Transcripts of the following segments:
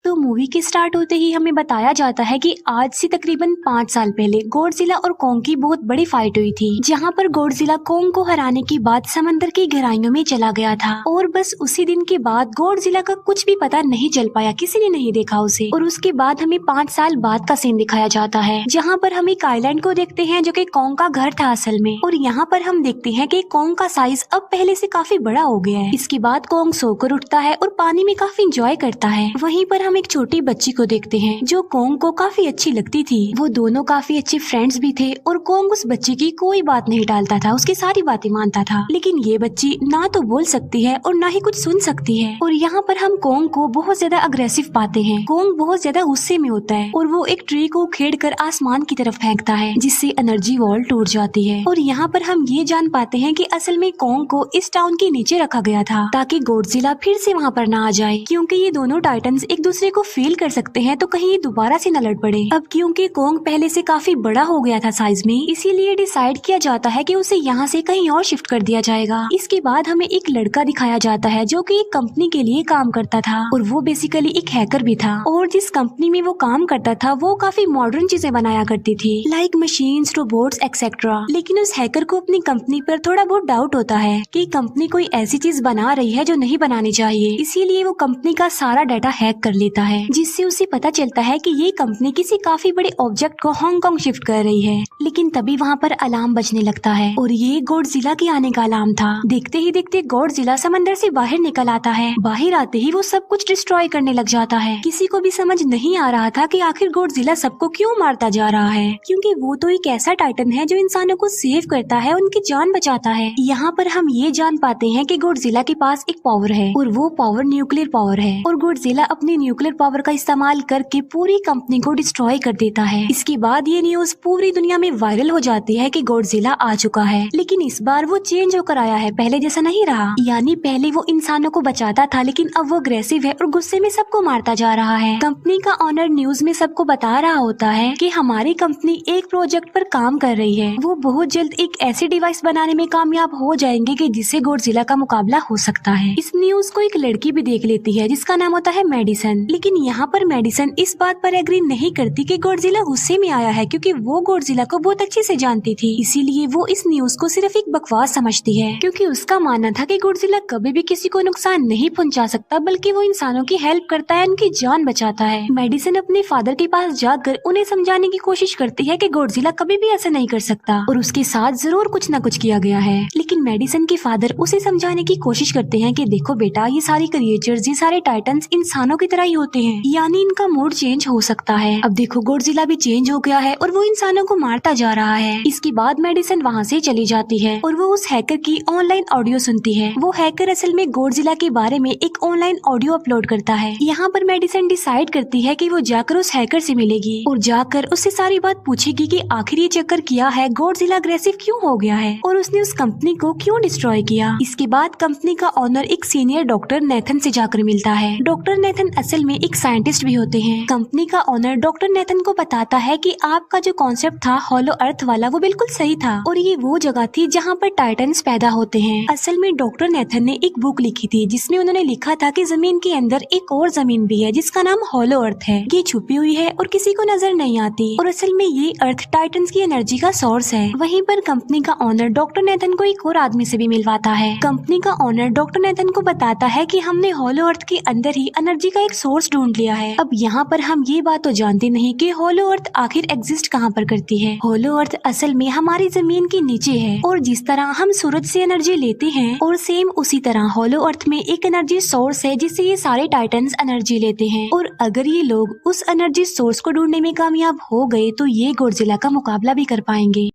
तो मूवी के स्टार्ट होते ही हमें बताया जाता है कि आज से तकरीबन 5 साल पहले गॉडजिला और कोंग की बहुत बड़ी फाइट हुई थी, जहां पर गॉडजिला कोंग को हराने के बाद समंदर की गहराइयों में चला गया था। और बस उसी दिन के बाद गॉडजिला का कुछ भी पता नहीं चल पाया, किसी ने नहीं देखा उसे। और उसके बाद हमें 5 साल बाद का सीन दिखाया जाता है, जहाँ पर हम एक आइलैंड को देखते हैं जो कि कोंग का घर था असल में। और यहाँ पर हम देखते हैं कि कोंग का साइज अब पहले से काफी बड़ा हो गया है। इसके बाद कोंग सोकर उठता है और पानी में काफी इंजॉय करता है। वहीं पर हम एक छोटी बच्ची को देखते हैं जो कोंग को काफी अच्छी लगती थी। वो दोनों काफी अच्छे फ्रेंड्स भी थे और कोंग उस बच्ची की कोई बात नहीं टालता था, उसकी सारी बातें मानता था। लेकिन ये बच्ची ना तो बोल सकती है और ना ही कुछ सुन सकती है। और यहाँ पर हम कोंग को बहुत ज्यादा अग्रेसिव पाते हैं। कोंग बहुत ज्यादा गुस्से में होता है और वो एक ट्री को उखेड़ कर आसमान की तरफ फेंकता है, जिससे एनर्जी वॉल टूट जाती है। और यहाँ पर हम ये जान पाते हैं कि असल में कोंग को इस टाउन के नीचे रखा गया था ताकि गॉडजिला फिर से वहाँ पर ना आ जाए, क्योंकि ये दोनों टाइटन्स एक दूसरे को फील कर सकते हैं तो कहीं ये दोबारा से न लड़ पड़े। अब क्योंकि कोंग पहले से काफी बड़ा हो गया था साइज में, इसीलिए डिसाइड किया जाता है कि उसे यहाँ से कहीं और शिफ्ट कर दिया जाएगा। इसके बाद हमें एक लड़का दिखाया जाता है जो कि एक कंपनी के लिए काम करता था और वो बेसिकली एक हैकर भी था। और जिस कंपनी में वो काम करता था वो काफी मॉडर्न चीजें बनाया करती थी, लाइक मशीन्स, रोबोट्स एक्सेट्रा। लेकिन उस हैकर को अपनी कंपनी पर थोड़ा बहुत डाउट होता है कि कंपनी कोई ऐसी चीज बना रही है जो नहीं बनानी चाहिए। इसीलिए वो कंपनी का सारा डाटा हैक कर लेता है, जिससे उसे पता चलता है कि ये कंपनी किसी काफी बड़े ऑब्जेक्ट को हांगकांग शिफ्ट कर रही है। लेकिन तभी वहाँ पर अलार्म बजने लगता है और ये गॉडजिला के आने का अलार्म था। देखते ही देखते गॉडजिला समंदर से बाहर निकल आता है। बाहर आते ही वो सब कुछ डिस्ट्रॉय करने लग जाता है। किसी को भी समझ नहीं आ रहा था कि आखिर गॉडजिला सबको क्यों मारता जा रहा है, क्योंकि वो तो एक ऐसा टाइटन है जो इंसानों को सेव करता है, उनकी जान बचाता है। यहाँ पर हम ये जान पाते हैं कि गॉडजिला के पास एक पावर है और वो पावर न्यूक्लियर पावर है। और गॉडजिला अपनी न्यूक्लियर पावर का इस्तेमाल करके पूरी कंपनी को डिस्ट्रॉय कर देता है। इसके बाद ये न्यूज पूरी दुनिया में वायरल हो जाती है कि गॉडजिला आ चुका है, लेकिन इस बार वो चेंज होकर आया है, पहले जैसा नहीं रहा। यानी पहले वो इंसानों को बचाता था, लेकिन अब वो अग्रेसिव है और गुस्से में सबको मारता जा रहा है। कंपनी का ऑनर न्यूज में सबको बता रहा होता है कि हमारी कंपनी एक प्रोजेक्ट पर काम कर रही है। वो बहुत जल्द एक ऐसी डिवाइस बनाने में कामयाब हो जाएंगे कि जिससे गॉडजिला का मुकाबला हो सकता है। इस न्यूज को एक लड़की भी देख लेती है जिसका नाम होता है मेडिसन। लेकिन यहाँ पर मेडिसन इस बात पर एग्री नहीं करती कि गॉडजिला गुस्से में आया है, क्योंकि वो गॉडजिला को बहुत अच्छे से जानती थी। इसीलिए वो इस न्यूज को सिर्फ एक बकवास समझती है, क्योंकि उसका मानना था कि गॉडजिला कभी भी किसी को नुकसान नहीं पहुंचा सकता, बल्कि वो इंसानों की हेल्प करता है, उनकी जान बचाता है। मेडिसन अपने फादर के पास जाकर उन्हें समझाने की कोशिश करती है कि गॉडजिला कभी भी ऐसा नहीं कर सकता और उसके साथ जरूर कुछ न कुछ किया गया है। लेकिन मेडिसन के फादर उसे समझाने की कोशिश करते हैं कि देखो बेटा, ये सारी क्रिएचर्स, ये सारे टाइटन्स इंसानों की तरह ही होते हैं, यानी इनका मूड चेंज हो सकता है। अब देखो गॉडजिला भी चेंज हो गया है और वो इंसानों को मारता जा रहा है। इसके बाद मेडिसन वहाँ से चली जाती है और वो उस हैकर की ऑनलाइन ऑडियो सुनती है। वो हैकर असल में गॉडजिला के बारे में एक ऑनलाइन ऑडियो अपलोड करता है। यहाँ पर मेडिसन डिसाइड करती है कि वो जाकर उस हैकर से मिलेगी और जाकर उससे सारी बात पूछेगी कि आखिर ये चक्कर किया है, गॉडजिला अग्रेसिव क्यों हो गया है और उसने उस कंपनी को क्यों डिस्ट्रॉय किया। इसके बाद कंपनी का ऑनर एक सीनियर डॉक्टर नेथन से जाकर मिलता है। डॉक्टर नेथन असल में एक साइंटिस्ट भी होते हैं। कंपनी का ऑनर डॉक्टर नेथन को बताता है कि आपका जो कॉन्सेप्ट था हॉलो अर्थ वाला, वो बिल्कुल सही था और ये वो जगह थी जहाँ पर टाइटन्स पैदा होते हैं। असल में डॉक्टर नेथन ने एक बुक लिखी थी जिसमें उन्होंने लिखा था कि जमीन के अंदर एक और जमीन भी है जिसका नाम हॉलो अर्थ है। ये छुपी हुई है और किसी को नजर नहीं आती और असल में ये अर्थ टाइटन्स की एनर्जी का सोर्स है। वहीं पर कंपनी का ऑनर डॉक्टर नेथन को एक और आदमी से भी मिलवाता है। कंपनी का ऑनर डॉक्टर नेथन को बताता है कि हमने हॉलो अर्थ के अंदर ही एनर्जी का एक सोर्स ढूंढ लिया है। अब यहाँ पर हम ये बात तो जानते नहीं कि हॉलो अर्थ आखिर एग्जिस्ट कहाँ पर करती है। हॉलो अर्थ असल में हमारी जमीन के नीचे है और जिस तरह हम सूरज से एनर्जी लेते हैं और सेम उसी तरह हॉलो अर्थ में एक एनर्जी सोर्स है जिससे ये सारे टाइटन्स एनर्जी लेते हैं। और अगर ये लोग उस एनर्जी सोर्स को ढूंढने में कामयाब हो गए तो ये गॉडजिला का मुकाबला भी कर पाएंगे।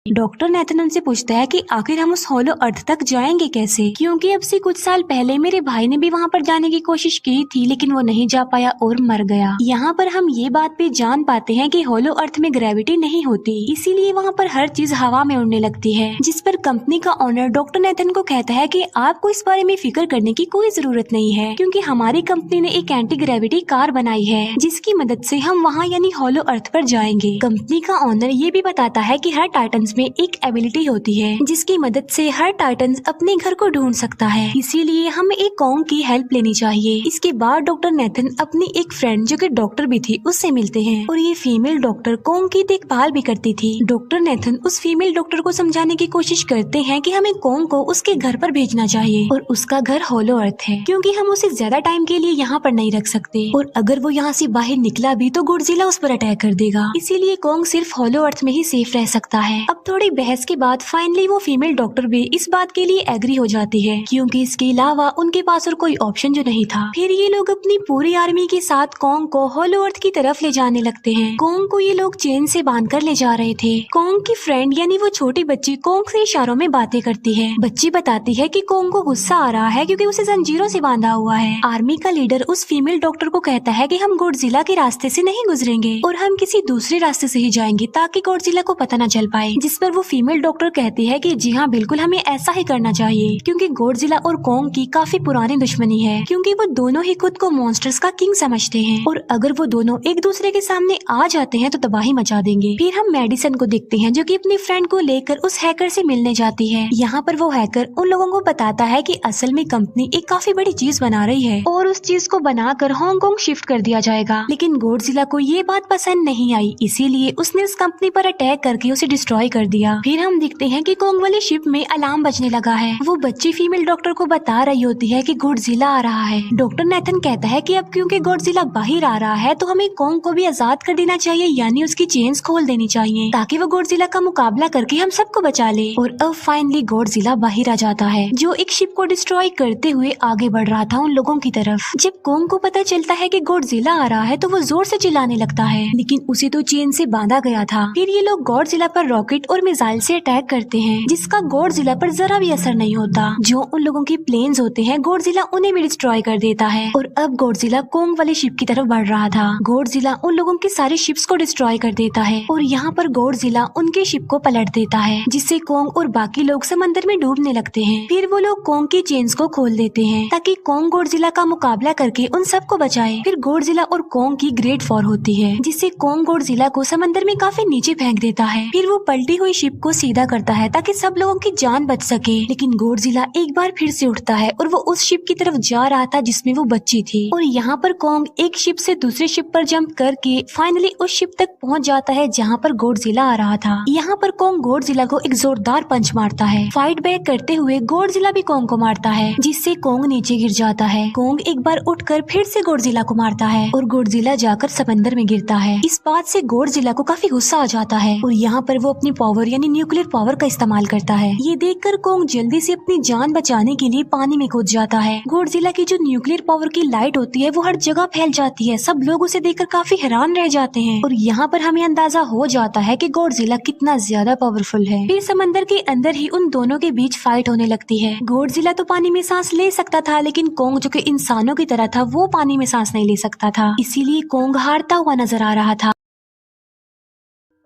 डॉक्टर नेथन उनसे पूछता है कि आखिर हम उस हॉलो अर्थ तक जाएंगे कैसे, क्योंकि अब से कुछ साल पहले मेरे भाई ने भी वहाँ पर जाने की कोशिश की थी लेकिन वो नहीं जा पाया और मर गया। यहाँ पर हम ये बात भी जान पाते हैं कि हॉलो अर्थ में ग्रेविटी नहीं होती, इसीलिए वहाँ पर हर चीज हवा में उड़ने लगती है। जिस पर कंपनी का ऑनर डॉक्टर नेथन को कहता है कि आपको इस बारे में फिक्र करने की कोई जरूरत नहीं है, क्योंकि हमारी कंपनी ने एक एंटी ग्रेविटी कार बनाई है जिसकी मदद से हम वहाँ यानी हॉलो अर्थ पर जाएंगे। कंपनी का ऑनर ये भी बताता है कि हर टाइटन्स टाइटन्स में एक एबिलिटी होती है जिसकी मदद से हर टाइटन अपने घर को ढूंढ सकता है, इसीलिए हमें एक कॉन्ग की हेल्प लेनी चाहिए। इसके बाद डॉक्टर नेथन अपनी एक फ्रेंड जो कि डॉक्टर भी थी उससे मिलते हैं और ये फीमेल डॉक्टर कॉन्ग की देखभाल भी करती थी। डॉक्टर नेथन उस फीमेल डॉक्टर को समझाने की कोशिश करते हैं कि हमें कॉन्ग को उसके घर पर भेजना चाहिए और उसका घर होलो अर्थ है क्योंकि हम उसे ज्यादा टाइम के लिए यहाँ पर नहीं रख सकते और अगर वो यहाँ से बाहर निकला भी तो गॉडजिला उस पर अटैक कर देगा, इसीलिए कॉन्ग सिर्फ होलो अर्थ में ही सेफ रह सकता है। अब थोड़ी बहस के बाद फाइनली वो फीमेल डॉक्टर भी इस बात के लिए एग्री हो जाती है क्योंकि इसके अलावा उनके पास और कोई ऑप्शन जो नहीं था। फिर ये लोग अपनी पूरी आर्मी के साथ कॉन्ग को होलो अर्थ की तरफ ले जाने लगते हैं। कॉन्ग को ये लोग चेन से बांधकर ले जा रहे थे। कॉन्ग की फ्रेंड यानी वो छोटी बच्ची कॉन्ग से इशारों में बातें करती है। बच्ची बताती है कि कॉन्ग को गुस्सा आ रहा है क्योंकि उसे जंजीरों से बांधा हुआ है। आर्मी का लीडर उस फीमेल डॉक्टर को कहता है कि हम गॉडजिला के रास्ते से नहीं गुजरेंगे और हम किसी दूसरे रास्ते से ही जाएंगे ताकि गॉडजिला को पता न चल पाए, जिस पर वो फीमेल डॉक्टर कहती है कि जी हाँ बिल्कुल हमें ऐसा ही करना चाहिए क्योंकि गॉडजिला और कॉन्ग की काफी पुरानी दुश्मनी है क्योंकि वो दोनों ही खुद को मॉन्स्टर्स का किंग समझते हैं और अगर वो दोनों एक दूसरे के सामने आ जाते हैं तो तबाही मचा देंगे। फिर हम मेडिसन को देखते हैं जो कि अपनी फ्रेंड को लेकर उस हैकर से मिलने जाती है। यहाँ पर वो हैकर उन लोगों को बताता है कि असल में कंपनी एक काफी बड़ी चीज बना रही है और उस चीज को बनाकर हांगकांग शिफ्ट कर दिया जाएगा, लेकिन गॉडजिला को ये बात पसंद नहीं आई, इसीलिए उसने उस कंपनी पर अटैक करके उसे डिस्ट्रॉय कर दिया। फिर हम देखते हैं कि कॉन्ग वाली शिप में अलार्म बजने लगा है। वो बच्ची फीमेल डॉक्टर को बता रही होती है कि गॉडजिला आ रहा है। डॉक्टर नेथन कहता है कि अब क्योंकि गॉडजिला बाहर आ रहा है तो हमें कॉन्ग को भी आजाद कर देना चाहिए, यानी उसकी चेन्स खोल देनी चाहिए ताकि वो गॉडजिला का मुकाबला करके हम सबको बचा ले। और अब फाइनली गॉडजिला बाहर आ जाता है जो एक शिप को डिस्ट्रॉय करते हुए आगे बढ़ रहा था उन लोगों की तरफ। जब कॉन्ग को पता चलता है कि गॉडजिला आ रहा है तो वो जोर से चिल्लाने लगता है, लेकिन उसे तो चेन से बांधा गया था। फिर ये लोग गॉडजिला पर रॉकेट और मिसाइल से अटैक करते हैं जिसका गॉडजिला पर जरा भी असर नहीं होता। जो उन लोगों के प्लेन्स होते हैं गॉडजिला उन्हें भी डिस्ट्रॉय कर देता है और अब गॉडजिला कॉन्ग वाली शिप की तरफ बढ़ रहा था। गॉडजिला उन लोगों की सारी शिप्स को डिस्ट्रॉय कर देता है और यहाँ पर गॉडजिला उनके शिप को पलट देता है जिससे कॉन्ग और बाकी लोग समंदर में डूबने लगते हैं। फिर वो लोग कॉन्ग की चेन्स को खोल देते हैं ताकि कॉन्ग गॉडजिला का मुकाबला करके उन सबको बचाए। फिर गॉडजिला और कॉन्ग की ग्रेट वॉर होती है जिससे कॉन्ग गॉडजिला को समंदर में काफी नीचे फेंक देता है। फिर वो पलटी हुई शिप को सीधा करता है ताकि सब लोगों की जान बच सके, लेकिन गॉडजिला एक बार फिर से उठता है और वो उस शिप की तरफ जा रहा था जिसमें वो बच्ची थी। और यहाँ पर कॉन्ग एक शिप से दूसरी शिप पर जंप करके फाइनली उस शिप तक पहुँच जाता है जहाँ पर गॉडजिला आ रहा था। यहाँ पर कॉन्ग गॉडजिला को एक जोरदार पंच मारता है। फाइट बैक करते हुए गॉडजिला भी कॉन्ग को मारता है जिससे कॉन्ग नीचे गिर जाता है। कॉन्ग एक बार उठकर फिर से गॉडजिला को मारता है और गॉडजिला जाकर समंदर में गिरता है। इस बात से गॉडजिला को काफी गुस्सा आ जाता है और यहाँ पर वो अपनी पावर यानी न्यूक्लियर पावर का इस्तेमाल करता है। ये देखकर कॉन्ग जल्दी से अपनी जान बचाने के लिए पानी में कूद जाता है। गॉडजिला की जो न्यूक्लियर पावर की लाइट होती है वो हर जगह फैल जाती है। सब लोग उसे देखकर काफी हैरान रह जाते हैं और यहाँ पर हमें अंदाजा हो जाता है कि गॉडजिला कितना ज्यादा पावरफुल है। फिर समंदर के अंदर ही उन दोनों के बीच फाइट होने लगती है। गॉडजिला तो पानी में सांस ले सकता था, लेकिन कॉन्ग जो कि इंसानों की तरह था वो पानी में सांस नहीं ले सकता था, इसीलिए कॉन्ग हारता हुआ नजर आ रहा था।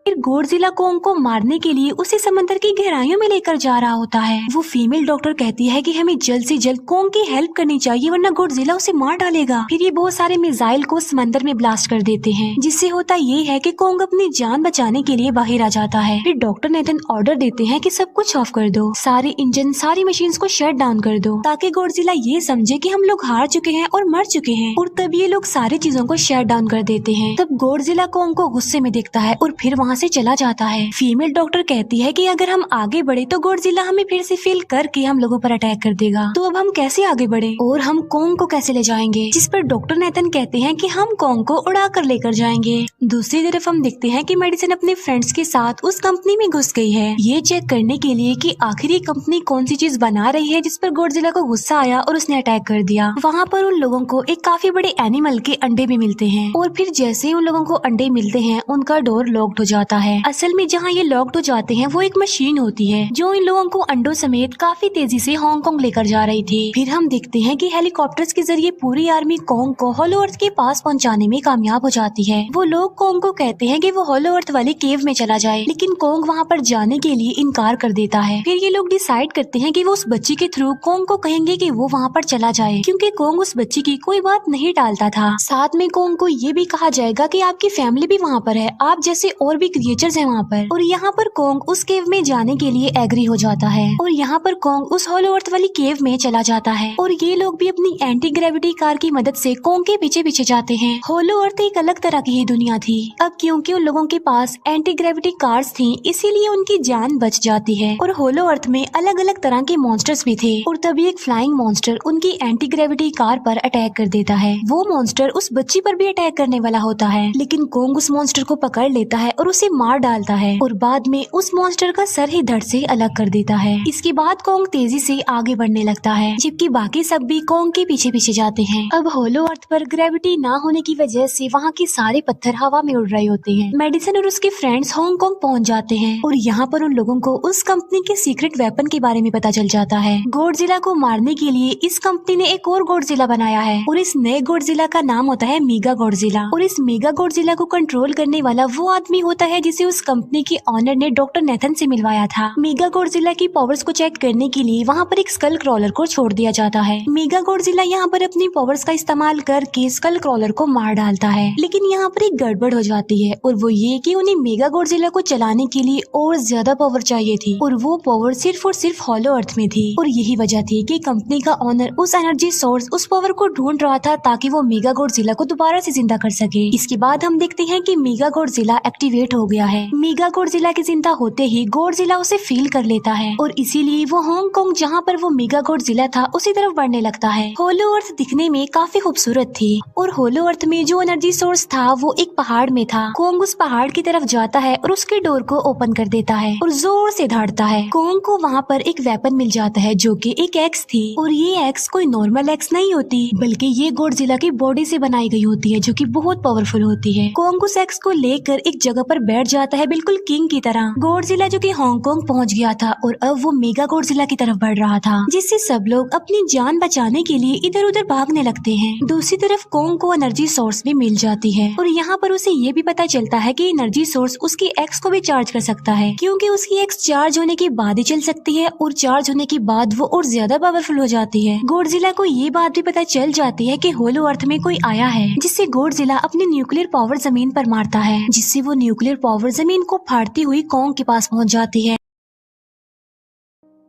फिर गॉडजिला कॉन्ग को मारने के लिए उसे समंदर की गहराइयों में लेकर जा रहा होता है। वो फीमेल डॉक्टर कहती है कि हमें जल्द से जल्द कॉन्ग की हेल्प करनी चाहिए वरना गॉडजिला उसे मार डालेगा। फिर ये बहुत सारे मिसाइल को समंदर में ब्लास्ट कर देते हैं जिससे होता ये है कि कॉन्ग अपनी जान बचाने के लिए बाहर आ जाता है। फिर डॉक्टर नेथन ऑर्डर देते हैं कि सब कुछ ऑफ कर दो, सारे इंजन सारी मशीन्स को शट डाउन कर दो ताकि गॉडजिला ये समझे कि हम लोग हार चुके हैं और मर चुके हैं। और तब ये लोग सारी चीजों को शट डाउन कर देते हैं। तब गॉडजिला कॉन्ग को गुस्से में देखता है और फिर वहाँ से चला जाता है। फीमेल डॉक्टर कहती है कि अगर हम आगे बढ़े तो गॉडजिला हमें फिर से फेल करके हम लोगों पर अटैक कर देगा, तो अब हम कैसे आगे बढ़े और हम कॉन्ग को कैसे ले जाएंगे। जिस पर डॉक्टर नेथन कहते हैं कि हम कॉन्ग को उड़ा कर लेकर जाएंगे। दूसरी तरफ हम देखते हैं कि मेडिसन अपने फ्रेंड्स के साथ उस कंपनी में घुस गई है ये चेक करने के लिए कि आखिर ये कंपनी कौन सी चीज बना रही है, जिस पर गॉडजिला को गुस्सा आया और उसने अटैक कर दिया। वहाँ पर उन लोगों को एक काफी बड़े एनिमल के अंडे भी मिलते हैं और फिर जैसे ही उन लोगों को अंडे मिलते हैं उनका डोर लॉक्ड हो जाता है। असल में जहाँ ये लॉक्ड हो जाते हैं वो एक मशीन होती है जो इन लोगों को अंडों समेत काफी तेजी से हांगकांग लेकर जा रही थी। फिर हम देखते हैं कि हेलीकॉप्टर्स के जरिए पूरी आर्मी कॉन्ग को होलो अर्थ के पास पहुंचाने में कामयाब हो जाती है। वो लोग कॉन्ग को कहते हैं कि वो होलो अर्थ वाले केव में चला जाए, लेकिन कॉन्ग वहाँ पर जाने के लिए इनकार कर देता है। फिर ये लोग डिसाइड करते हैं कि वो उस बच्ची के थ्रू कॉन्ग को कहेंगे कि वो वहाँ पर चला जाए, क्योंकि कॉन्ग उस बच्ची की कोई बात नहीं टालता था। साथ में कॉन्ग को ये भी कहा जाएगा कि आपकी फैमिली भी वहाँ पर है, आप जैसे और भी भी क्रिएचर्स हैं वहाँ पर। और यहाँ पर कोंग उस केव में जाने के लिए एग्री हो जाता है और यहाँ पर कोंग उस होलो अर्थ वाली केव में चला जाता है और ये लोग भी अपनी एंटी ग्रेविटी कार की मदद से कोंग के पीछे पीछे जाते हैं। होलो अर्थ एक अलग तरह की ही दुनिया थी। अब क्योंकि उन लोगों के पास एंटी ग्रेविटी कार्स थी, इसीलिए उनकी जान बच जाती है। और होलो अर्थ में अलग अलग तरह के मॉन्स्टर्स भी थे और तभी एक फ्लाइंग मॉन्स्टर उनकी एंटी ग्रेविटी कार पर अटैक कर देता है। वो मॉन्स्टर उस बच्ची पर भी अटैक करने वाला होता है, लेकिन कोंग उस मॉन्स्टर को पकड़ लेता है और उसे मार डालता है और बाद में उस मॉन्स्टर का सर ही धड़ से अलग कर देता है। इसके बाद कोंग तेजी से आगे बढ़ने लगता है, जबकि बाकी सब भी कोंग के पीछे पीछे जाते हैं। अब होलो अर्थ पर ग्रेविटी ना होने की वजह से वहाँ के सारे पत्थर हवा में उड़ रहे होते हैं। मेडिसन और उसके फ्रेंड्स हांगकांग पहुँच जाते हैं और यहाँ पर उन लोगों को उस कंपनी के सीक्रेट वेपन के बारे में पता चल जाता है। गॉडजिला को मारने के लिए इस कंपनी ने एक और गॉडजिला बनाया है और इस नए गॉडजिला का नाम होता है मेगा गॉडजिला। और इस मेगा गॉडजिला को कंट्रोल करने वाला वो आदमी होता है जिसे उस कंपनी के ऑनर ने डॉक्टर नेथन से मिलवाया था। मेगा गॉडजिला की पावर्स को चेक करने के लिए वहाँ पर एक स्कल क्रॉलर को छोड़ दिया जाता है। मेगा गॉडजिला यहाँ पर अपनी पावर्स का इस्तेमाल करके स्कल क्रॉलर को मार डालता है, लेकिन यहाँ पर एक गड़बड़ हो जाती है और वो ये कि उन्हें मेगा गॉडजिला को चलाने के लिए और ज्यादा पावर चाहिए थी और वो पावर सिर्फ और सिर्फ होलो अर्थ में थी। और यही वजह थी कि कंपनी का ऑनर उस एनर्जी सोर्स, उस पावर को ढूंढ रहा था ताकि वो मेगा गॉडजिला को दोबारा से जिंदा कर सके। इसके बाद हम देखते हैं कि मेगा गॉडजिला एक्टिवेट हो गया है। मेगा गॉडजिला के जिंदा होते ही गॉडजिला उसे फील कर लेता है और इसीलिए वो हांगकांग जहाँ पर वो मेगा गॉडजिला था उसी तरफ बढ़ने लगता है। होलो अर्थ दिखने में काफी खूबसूरत थी और होलो अर्थ में जो एनर्जी सोर्स था वो एक पहाड़ में था। कोंग उस पहाड़ की तरफ जाता है और उसके डोर को ओपन कर देता है और जोर से धाड़ता है। कोंग को वहाँ पर एक वेपन मिल जाता है जो कि एक एक्स थी और ये एक्स कोई नॉर्मल एक्स नहीं होती, बल्कि ये गॉडजिला की बॉडी से बनाई गई होती है जो कि बहुत पावरफुल होती है। कोंग उस एक्स को लेकर एक जगह पर बैठ जाता है बिल्कुल किंग की तरह। गॉडजिला जो कि हांगकांग पहुंच गया था और अब वो मेगा गॉडजिला की तरफ बढ़ रहा था, जिससे सब लोग अपनी जान बचाने के लिए इधर उधर भागने लगते हैं। दूसरी तरफ कोंग को एनर्जी सोर्स भी मिल जाती है और यहाँ पर उसे ये भी पता चलता है कि एनर्जी सोर्स उसकी एक्स को भी चार्ज कर सकता है, क्योंकि उसकी एक्स चार्ज होने के बाद ही चल सकती है और चार्ज होने के बाद वो और ज्यादा पावरफुल हो जाती है। गॉडजिला को ये बात भी पता चल जाती है कि होलो अर्थ में कोई आया है, जिससे गॉडजिला अपनी न्यूक्लियर पावर जमीन पर मारता है, जिससे वो न्यूक्लियर पावर जमीन को फाड़ती हुई कोंग के पास पहुँच जाती है।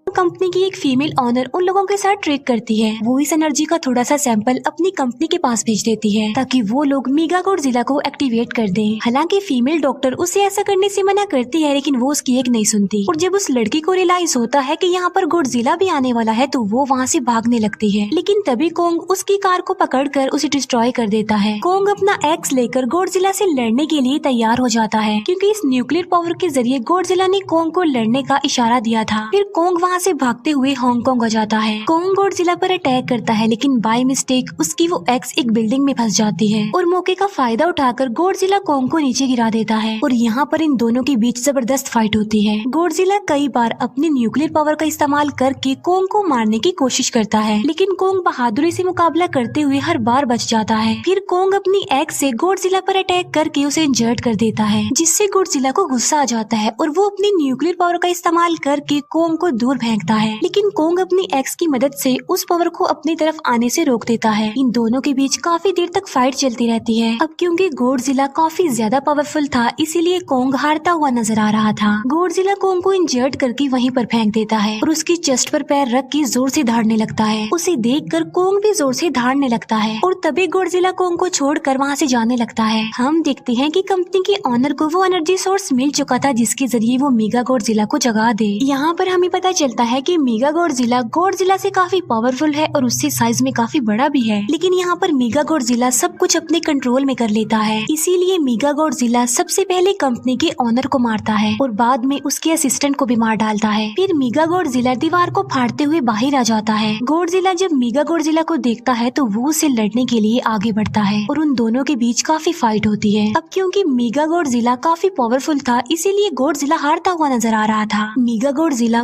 कंपनी की एक फीमेल ऑनर उन लोगों के साथ ट्रेक करती है। वो इस एनर्जी का थोड़ा सा सैंपल अपनी कंपनी के पास भेज देती है ताकि वो लोग मेगा गॉडजिला को एक्टिवेट कर दें। हालांकि फीमेल डॉक्टर उसे ऐसा करने से मना करती है, लेकिन वो उसकी एक नहीं सुनती और जब उस लड़की को रियलाइज होता है कि यहाँ पर गॉडजिला भी आने वाला है तो वो वहाँ से भागने लगती है, लेकिन तभी कोंग उसकी कार को पकड़कर उसे डिस्ट्रॉय कर देता है। कोंग अपना एक्स लेकर गॉडजिला से लड़ने के लिए तैयार हो जाता है, क्योंकि इस न्यूक्लियर पावर के जरिए गॉडजिला ने कोंग को लड़ने का इशारा दिया था। फिर कोंग वहाँ से भागते हुए हांगकांग हो जाता है। कोंग गॉडजिला पर अटैक करता है, लेकिन बाय मिस्टेक उसकी वो एक्स एक बिल्डिंग में फंस जाती है और मौके का फायदा उठाकर गॉडजिला कोंग को नीचे गिरा देता है और यहाँ पर इन दोनों के बीच जबरदस्त फाइट होती है। गॉडजिला कई बार अपनी न्यूक्लियर पावर का इस्तेमाल करके कोंग को मारने की कोशिश करता है, लेकिन कोंग बहादुरी से मुकाबला करते हुए हर बार बच जाता है। फिर कोंग अपनी एक्स से गॉडजिला पर अटैक करके उसे इंजर्ड कर देता है, जिससे गॉडजिला को गुस्सा आ जाता है और वो अपनी न्यूक्लियर पावर का इस्तेमाल करके कोंग को दूर फेंकता है, लेकिन कोंग अपनी एक्स की मदद से उस पावर को अपनी तरफ आने से रोक देता है। इन दोनों के बीच काफी देर तक फाइट चलती रहती है। अब क्योंकि गॉडजिला काफी ज्यादा पावरफुल था, इसीलिए कोंग हारता हुआ नजर आ रहा था। गॉडजिला कोंग को इंजर्ड करके वहीं पर फेंक देता है और उसकी चेस्ट पर पैर रख के जोर से धाड़ने लगता है। उसे देखकर कोंग भी जोर से धाड़ने लगता है और तभी गॉडजिला कोंग को छोड़कर वहाँ से जाने लगता है। हम देखते हैं कि कंपनी के ऑनर को वो एनर्जी सोर्स मिल चुका था जिसके जरिए वो मेगा गॉडजिला को जगा दे। यहाँ पर हमें पता चलता है कि मेगा गॉडजिला से काफी पावरफुल है और उससे साइज में काफी बड़ा भी है, लेकिन यहाँ पर मेगा गॉडजिला सब कुछ अपने कंट्रोल में कर लेता है। इसीलिए मेगा गॉडजिला सबसे पहले कंपनी के ऑनर को मारता है और बाद में उसके असिस्टेंट को भी मार डालता है। फिर मेगा गॉडजिला दीवार को फाड़ते हुए बाहर आ जाता है। गॉडजिला जब मेगा गॉडजिला को देखता है तो वो उसे लड़ने के लिए आगे बढ़ता है और उन दोनों के बीच काफी फाइट होती है। अब क्योंकि मेगा गॉडजिला काफी पावरफुल था, इसीलिए गॉडजिला हारता हुआ नजर आ रहा था। मेगा गॉडजिला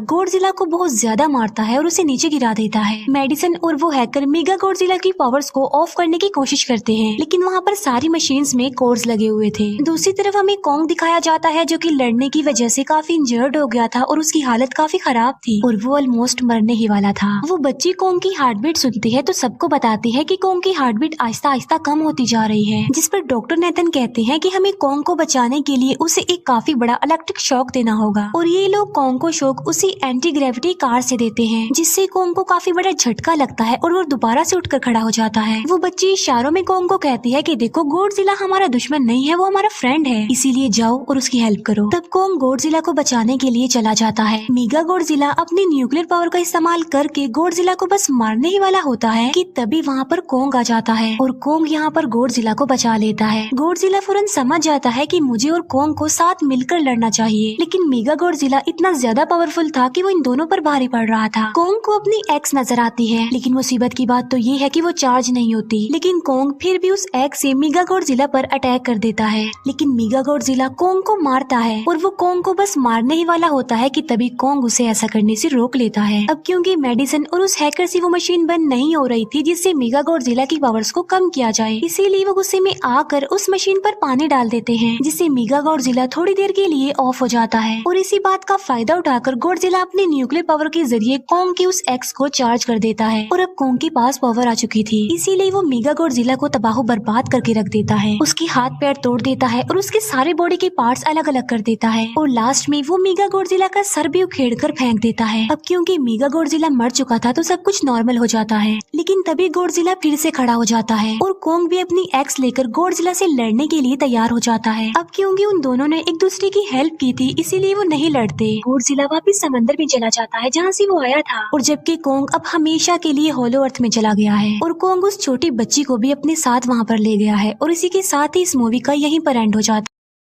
को बहुत ज्यादा मारता है और उसे नीचे गिरा देता है। मेडिसन और वो हैकर मेगा गॉडजिला की पावर्स को ऑफ करने की कोशिश करते हैं, लेकिन वहाँ पर सारी मशीन्स में कोड्स लगे हुए थे। दूसरी तरफ हमें कॉन्ग दिखाया जाता है जो कि लड़ने की वजह से काफी इंजर्ड हो गया था और उसकी हालत काफी खराब थी और वो ऑलमोस्ट मरने ही वाला था। वो बच्ची कॉन्ग की हार्ट बीट सुनती है तो सबको बताती है कि कॉन्ग की हार्ट बीट आहिस्ता आहिस्ता कम होती जा रही है, जिस पर डॉक्टर नेथन कहते हैं कि हमें कॉन्ग को बचाने के लिए उसे एक काफी बड़ा इलेक्ट्रिक शॉक देना होगा और ये लोग कॉन्ग को शॉक उसी एंटी ग्रेविटी कार से देते हैं, जिससे कॉन्ग को काफी बड़ा झटका लगता है और वो दोबारा से उठकर खड़ा हो जाता है। वो बच्ची इशारों में कॉन्ग को कहती है कि देखो गॉडजिला हमारा दुश्मन नहीं है, वो हमारा फ्रेंड है, इसीलिए जाओ और उसकी हेल्प करो। तब कॉन्ग गॉडजिला को बचाने के लिए चला जाता है। मेगा गॉडजिला अपनी न्यूक्लियर पावर का इस्तेमाल करके गॉडजिला को बस मारने ही वाला होता है कि तभी वहाँ पर कॉन्ग आ जाता है और कॉन्ग यहाँ पर गॉडजिला को बचा लेता है। गॉडजिला फौरन समझ जाता है कि मुझे और कॉन्ग को साथ मिलकर लड़ना चाहिए, लेकिन मेगा गॉडजिला इतना ज्यादा पावरफुल था कि वो इन दोनों पर भारी पड़ रहा था। कॉन्ग को अपनी एक्स नजर आती है, लेकिन मुसीबत की बात तो ये है कि वो चार्ज नहीं होती, लेकिन कॉन्ग फिर भी उस एक्स से मेगा गॉडजिला पर अटैक कर देता है। लेकिन मेगा गॉडजिला कॉन्ग को मारता है और वो कॉन्ग को बस मारने ही वाला होता है कि तभी कॉन्ग उसे ऐसा करने से रोक लेता है। अब क्योंकि मेडिसन और उस हैकर से वो मशीन बंद नहीं हो रही थी जिससे मेगा गॉडजिला की पावर्स को कम किया जाए, इसीलिए वो गुस्से में आकर उस मशीन पर पानी डाल देते हैं, जिससे मेगा गॉडजिला थोड़ी देर के लिए ऑफ हो जाता है और इसी बात का फायदा उठाकर गॉडजिला अपने न्यूक्लियर पावर के जरिए कॉन्ग की उस एक्स को चार्ज कर देता है और अब कॉन्ग के पास पावर आ चुकी थी, इसीलिए वो मेगा गॉडजिला को तबाह बर्बाद करके रख देता है। उसकी हाथ पैर तोड़ देता है और उसके सारे बॉडी के पार्ट्स अलग अलग कर देता है और लास्ट में वो मेगा गॉडजिला का सर भी उखेड़ कर फेंक देता है। अब क्योंकि मेगा गॉडजिला मर चुका था तो सब कुछ नॉर्मल हो जाता है, लेकिन तभी गॉडजिला फिर से खड़ा हो जाता है और कॉन्ग भी अपनी एक्स लेकर गॉडजिला से लड़ने के लिए तैयार हो जाता है। अब क्योंकि उन दोनों ने एक दूसरे की हेल्प की थी इसीलिए वो नहीं लड़ते। गॉडजिला वापिस समंदर में चला जाता है जहाँ से वो आया था और जबकि कॉन्ग अब हमेशा के लिए होलो अर्थ में चला गया है और कॉन्ग उस छोटी बच्ची को भी अपने साथ वहाँ पर ले गया है और इसी के साथ ही इस मूवी का यहीं पर एंड हो जाता है।